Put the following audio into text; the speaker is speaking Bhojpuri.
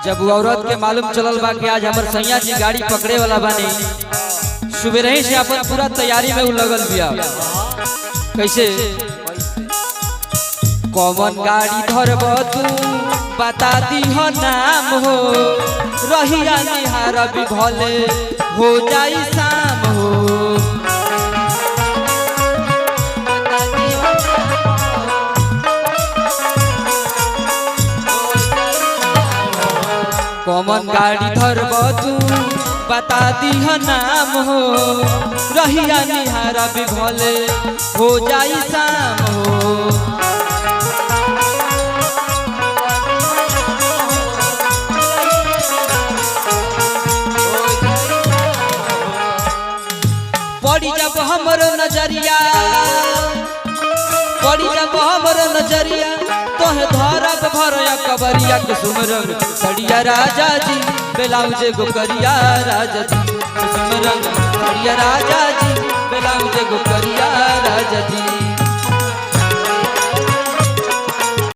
जब वो औरत के मालूम चलल बा कि आज हमार सैया जी गाड़ी पकड़े वाला बानी, सुबह ही से अपन पूरा तैयारी में लगल बिया। कैसे कौन गाड़ी धरब तू बता दी हो नाम हो, रहिया निहारा भी भले हो जाई शाम हो। कौन गाड़ी धरब तू बता दी हो नाम हो, रहिया निहारा भी भले हो जाई शाम हो। पड़ी जब हमर नजरिया, पड़ी जब हमर नजरिया, तोहे धरब भरया कबरिया के सुमरंग सड़िया राजा जी, बेलाउज गोकरिया राजा जी, सुमरंग सड़िया राजा जी, बेलाउज गोकरिया राजा जी।